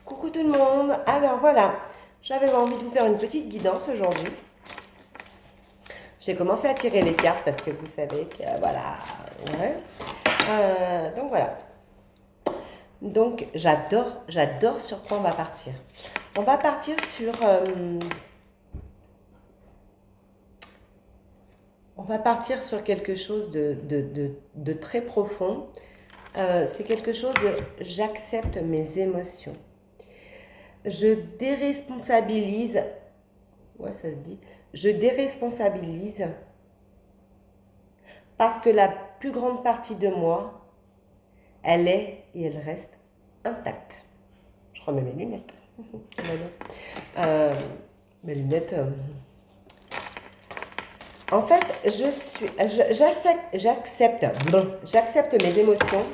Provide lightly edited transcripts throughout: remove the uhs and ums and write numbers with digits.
Coucou tout le monde. Alors voilà, j'avais envie de vous faire une petite guidance aujourd'hui. J'ai commencé à tirer les cartes parce que vous savez que voilà. Ouais. Donc voilà. Donc j'adore sur quoi on va partir. On va partir sur quelque chose de très profond. C'est quelque chose de j'accepte mes émotions. Je déresponsabilise. Ouais, ça se dit. Je déresponsabilise parce que la plus grande partie de moi, elle est et elle reste intacte. Je remets mes lunettes. euh, mes lunettes. En fait, j'accepte mes émotions.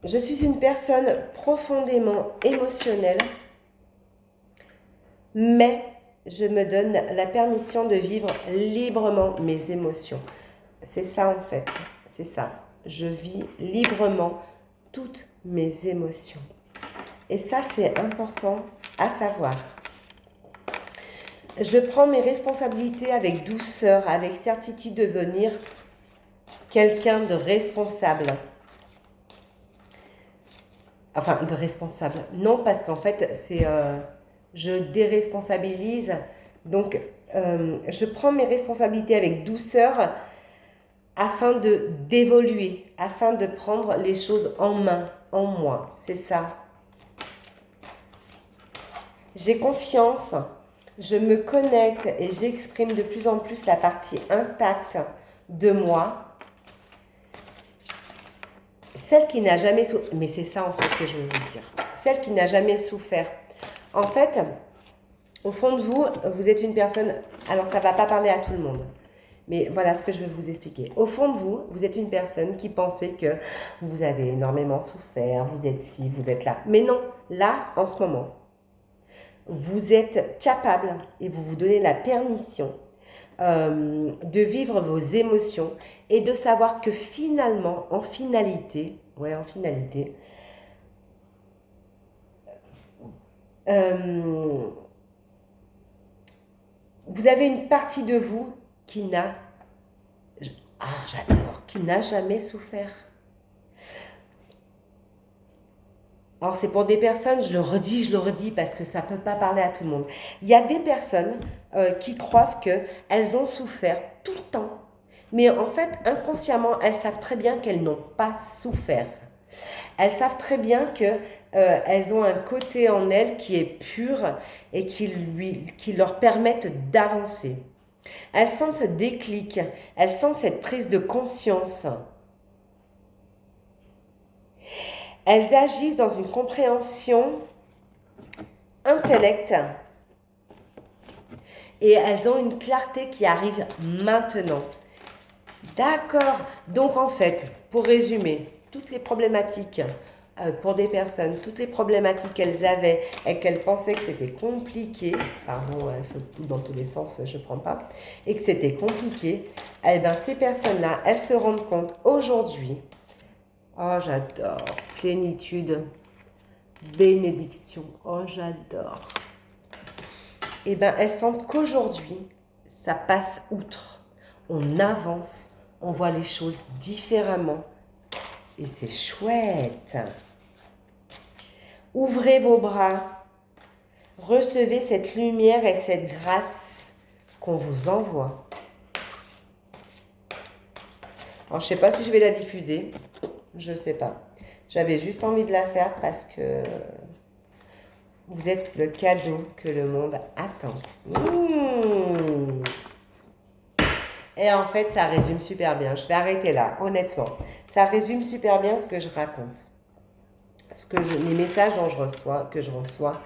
Je suis une personne profondément émotionnelle, mais je me donne la permission de vivre librement mes émotions. C'est ça en fait, c'est ça. Je vis librement toutes mes émotions. Et ça, c'est important à savoir. Je prends mes responsabilités avec douceur, avec certitude de devenir quelqu'un de responsable. Enfin, de responsable. Non, parce qu'en fait, c'est... je déresponsabilise. Donc, je prends mes responsabilités avec douceur afin d'évoluer, afin de prendre les choses en main, en moi. C'est ça. J'ai confiance, je me connecte et j'exprime de plus en plus la partie intacte de moi. Celle qui n'a jamais souffert, mais c'est ça en fait que je veux vous dire. Celle qui n'a jamais souffert. En fait, au fond de vous, vous êtes une personne, alors ça ne va pas parler à tout le monde. Mais voilà ce que je veux vous expliquer. Au fond de vous, vous êtes une personne qui pensait que vous avez énormément souffert, vous êtes ci, vous êtes là. Mais non, là, en ce moment, vous êtes capable et vous vous donnez la permission de vivre vos émotions et de savoir que finalement, en finalité, vous avez une partie de vous qui n'a, qui n'a jamais souffert. Alors c'est pour des personnes, je le redis parce que ça ne peut pas parler à tout le monde. Il y a des personnes qui croient qu'elles ont souffert tout le temps. Mais en fait, inconsciemment, elles savent très bien qu'elles n'ont pas souffert. Elles savent très bien qu'elles ont un côté en elles qui est pur et qui leur permettent d'avancer. Elles sentent ce déclic, elles sentent cette prise de conscience. Elles agissent dans une compréhension intellect et elles ont une clarté qui arrive maintenant. D'accord. Donc en fait, pour résumer, toutes les problématiques pour des personnes, toutes les problématiques qu'elles avaient et qu'elles pensaient que c'était compliqué, pardon, tout dans tous les sens, je ne prends pas, et que c'était compliqué, eh bien ces personnes-là, elles se rendent compte aujourd'hui, oh j'adore, plénitude, bénédiction, oh j'adore, eh bien elles sentent qu'aujourd'hui, ça passe outre, on avance, on voit les choses différemment et c'est chouette. Ouvrez vos bras, recevez cette lumière et cette grâce qu'on vous envoie. Alors, je ne sais pas si je vais la diffuser, je ne sais pas. J'avais juste envie de la faire parce que vous êtes le cadeau que le monde attend. Et en fait, ça résume super bien. Je vais arrêter là, honnêtement. Ça résume super bien ce que je raconte. Les messages que je reçois,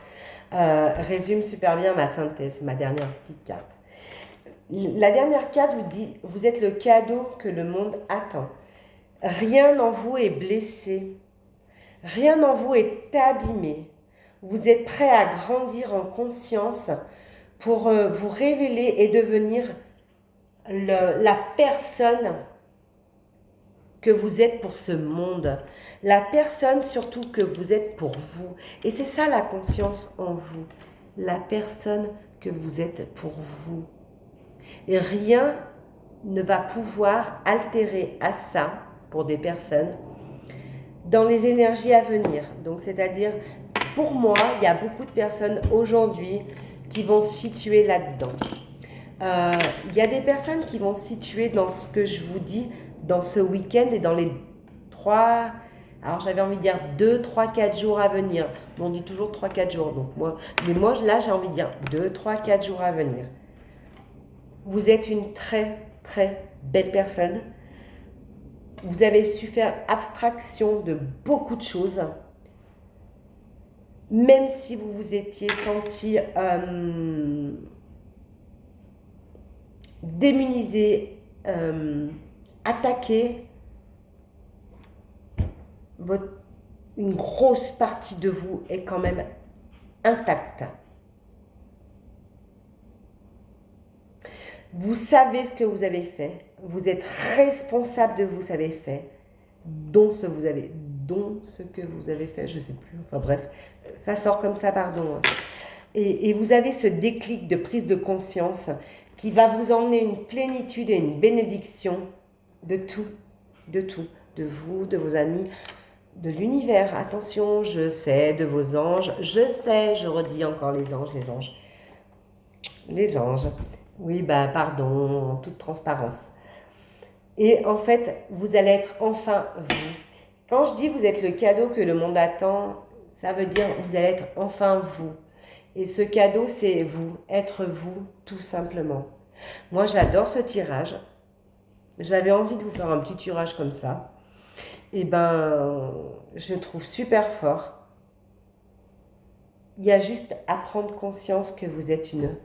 résument super bien ma synthèse, ma dernière petite carte. La dernière carte vous dit, vous êtes le cadeau que le monde attend. Rien en vous est blessé. Rien en vous est abîmé. Vous êtes prêt à grandir en conscience pour vous révéler et devenir la personne que vous êtes pour ce monde. La personne surtout que vous êtes pour vous. Et c'est ça la conscience en vous. La personne que vous êtes pour vous. Et rien ne va pouvoir altérer à ça, pour des personnes, dans les énergies à venir. Donc, c'est-à-dire, pour moi, il y a beaucoup de personnes aujourd'hui qui vont se situer là-dedans. Il y a des personnes qui vont se situer dans ce que je vous dis, dans ce week-end et dans les 3, alors j'avais envie de dire 2, 3, 4 jours à venir. On dit toujours 3, 4 jours. Donc mais moi, là, j'ai envie de dire 2, 3, 4 jours à venir. Vous êtes une très, très belle personne. Vous avez su faire abstraction de beaucoup de choses. Même si vous vous étiez senti démunisé, attaqué, une grosse partie de vous est quand même intacte. Vous savez ce que vous avez fait. Vous êtes responsable de vous avez fait, dont ce que vous avez fait, je ne sais plus. Enfin bref, ça sort comme ça, pardon. Et vous avez ce déclic de prise de conscience qui va vous emmener une plénitude et une bénédiction de tout, de vous, de vos amis, de l'univers. Attention, je sais, de vos anges, je sais, je redis encore les anges. Les anges. Oui, pardon, en toute transparence. Et en fait, vous allez être enfin vous. Quand je dis vous êtes le cadeau que le monde attend, ça veut dire vous allez être enfin vous. Et ce cadeau, c'est vous, être vous, tout simplement. Moi, j'adore ce tirage. J'avais envie de vous faire un petit tirage comme ça. Et je le trouve super fort. Il y a juste à prendre conscience que vous êtes une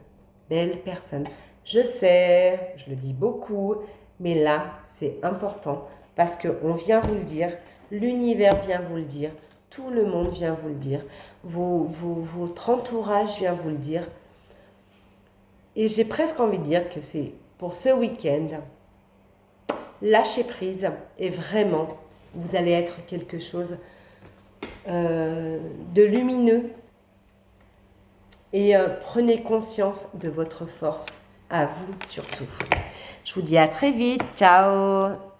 belle personne. Je sais, je le dis beaucoup, mais là, c'est important parce qu'on vient vous le dire, l'univers vient vous le dire, tout le monde vient vous le dire, votre entourage vient vous le dire. Et j'ai presque envie de dire que c'est pour ce week-end, lâchez prise et vraiment, vous allez être quelque chose de lumineux. Et prenez conscience de votre force, à vous surtout. Je vous dis à très vite, ciao!